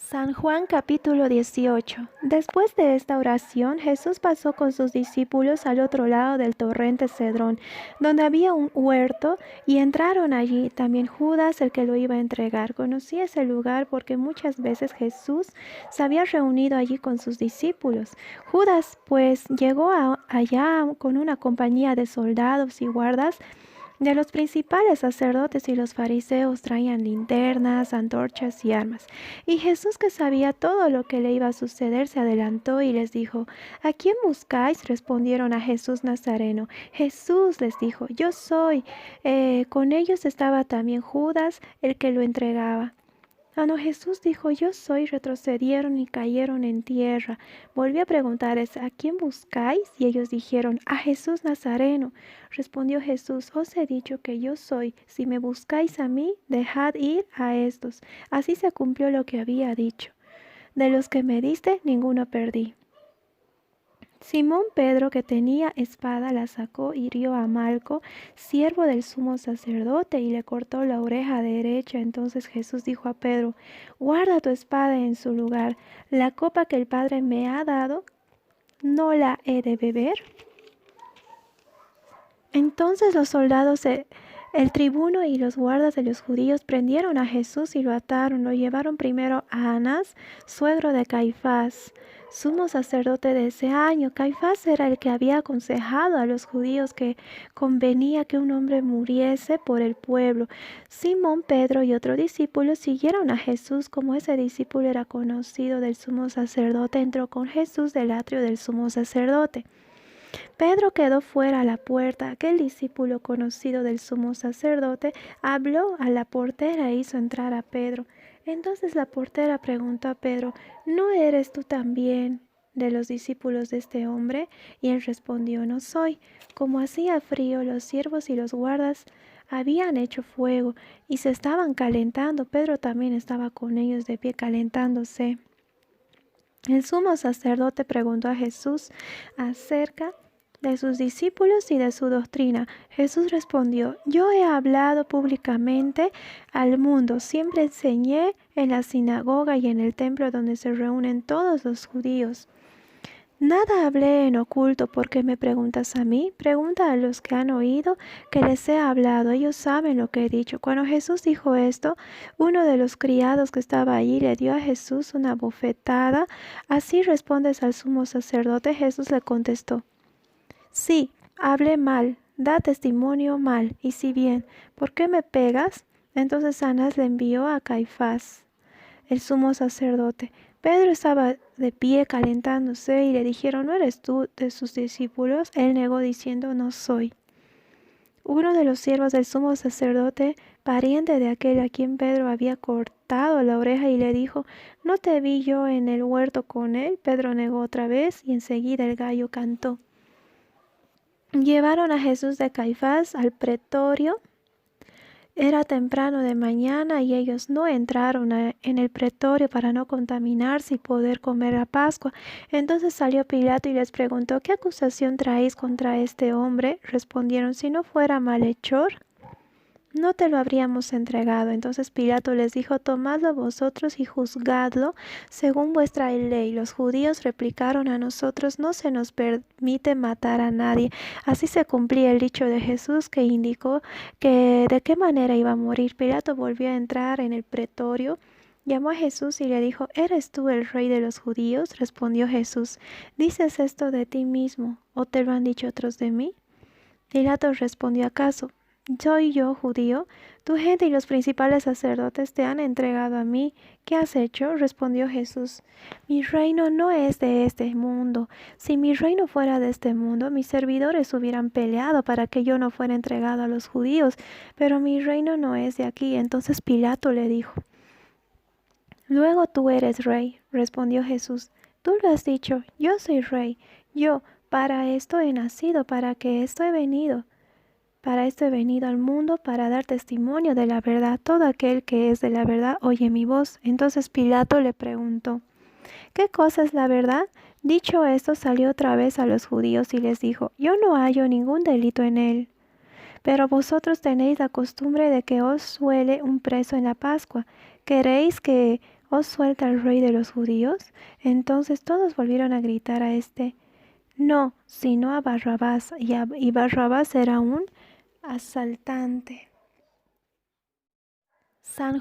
San Juan capítulo 18. Después de esta oración, Jesús pasó con sus discípulos al otro lado del torrente Cedrón, donde había un huerto, y entraron allí. También Judas, el que lo iba a entregar. Conocía ese lugar porque muchas veces Jesús se había reunido allí con sus discípulos. Judas, pues, llegó allá con una compañía de soldados y guardas de los principales sacerdotes, y los fariseos traían linternas, antorchas y armas. Y Jesús, que sabía todo lo que le iba a suceder, se adelantó y les dijo: ¿A quién buscáis? Respondieron: a Jesús Nazareno. Jesús les dijo: Yo soy. Con ellos estaba también Judas, el que lo entregaba. Cuando Jesús dijo: Yo soy, retrocedieron y cayeron en tierra. Volvió a preguntarles: ¿A quién buscáis? Y ellos dijeron: A Jesús Nazareno. Respondió Jesús: Os he dicho que yo soy. Si me buscáis a mí, dejad ir a estos. Así se cumplió lo que había dicho: De los que me diste, ninguno perdí. Simón Pedro, que tenía espada, la sacó, hirió a Malco, siervo del sumo sacerdote, y le cortó la oreja derecha. Entonces Jesús dijo a Pedro: Guarda tu espada en su lugar. La copa que el Padre me ha dado, ¿no la he de beber? Entonces los soldados, el tribuno y los guardas de los judíos prendieron a Jesús y lo ataron. Lo llevaron primero a Anás, suegro de Caifás, sumo sacerdote de ese año. Caifás era el que había aconsejado a los judíos que convenía que un hombre muriese por el pueblo. Simón Pedro y otro discípulo siguieron a Jesús. Como ese discípulo era conocido del sumo sacerdote, entró con Jesús del atrio del sumo sacerdote. Pedro quedó fuera a la puerta. Aquel discípulo conocido del sumo sacerdote habló a la portera e hizo entrar a Pedro. Entonces la portera preguntó a Pedro: ¿No eres tú también de los discípulos de este hombre? Y él respondió: No soy. Como hacía frío, los siervos y los guardas habían hecho fuego y se estaban calentando. Pedro también estaba con ellos de pie calentándose. El sumo sacerdote preguntó a Jesús acerca de sus discípulos y de su doctrina. Jesús respondió: Yo he hablado públicamente al mundo. Siempre enseñé en la sinagoga y en el templo donde se reúnen todos los judíos. Nada hablé en oculto. ¿Por qué me preguntas a mí? Pregunta a los que han oído que les he hablado. Ellos saben lo que he dicho. Cuando Jesús dijo esto, uno de los criados que estaba allí le dio a Jesús una bofetada. ¿Así respondes al sumo sacerdote? Jesús le contestó: Sí, hablé mal, da testimonio mal. Y si bien, ¿por qué me pegas? Entonces Anás le envió a Caifás, el sumo sacerdote. Pedro estaba de pie calentándose, y le dijeron: ¿No eres tú de sus discípulos? Él negó diciendo: No soy. Uno de los siervos del sumo sacerdote, pariente de aquel a quien Pedro había cortado la oreja, y le dijo: ¿No te vi yo en el huerto con él? Pedro negó otra vez, y enseguida el gallo cantó. Llevaron a Jesús de Caifás al pretorio. Era temprano de mañana, y ellos no entraron en el pretorio para no contaminarse y poder comer la Pascua. Entonces salió Pilato y les preguntó: ¿Qué acusación traéis contra este hombre? Respondieron: Si no fuera malhechor, no te lo habríamos entregado. Entonces Pilato les dijo: Tomadlo vosotros y juzgadlo según vuestra ley. Los judíos replicaron: A nosotros no se nos permite matar a nadie. Así se cumplía el dicho de Jesús, que indicó que de qué manera iba a morir. Pilato volvió a entrar en el pretorio, llamó a Jesús y le dijo: ¿Eres tú el rey de los judíos? Respondió Jesús: ¿Dices esto de ti mismo, o te lo han dicho otros de mí? Pilato respondió: ¿Acaso soy yo judío? Tu gente y los principales sacerdotes te han entregado a mí. ¿Qué has hecho? Respondió Jesús: Mi reino no es de este mundo. Si mi reino fuera de este mundo, mis servidores hubieran peleado para que yo no fuera entregado a los judíos, pero mi reino no es de aquí. Entonces Pilato le dijo: Luego tú eres rey. Respondió Jesús: Tú lo has dicho, yo soy rey. Yo para esto he nacido, para esto he venido al mundo, para dar testimonio de la verdad. Todo aquel que es de la verdad oye mi voz. Entonces Pilato le preguntó: ¿Qué cosa es la verdad? Dicho esto, salió otra vez a los judíos y les dijo: Yo no hallo ningún delito en él. Pero vosotros tenéis la costumbre de que os suele un preso en la Pascua. ¿Queréis que ¿os suelta el rey de los judíos? Entonces todos volvieron a gritar a este: no, sino a Barrabás. Y Barrabás era un asaltante. San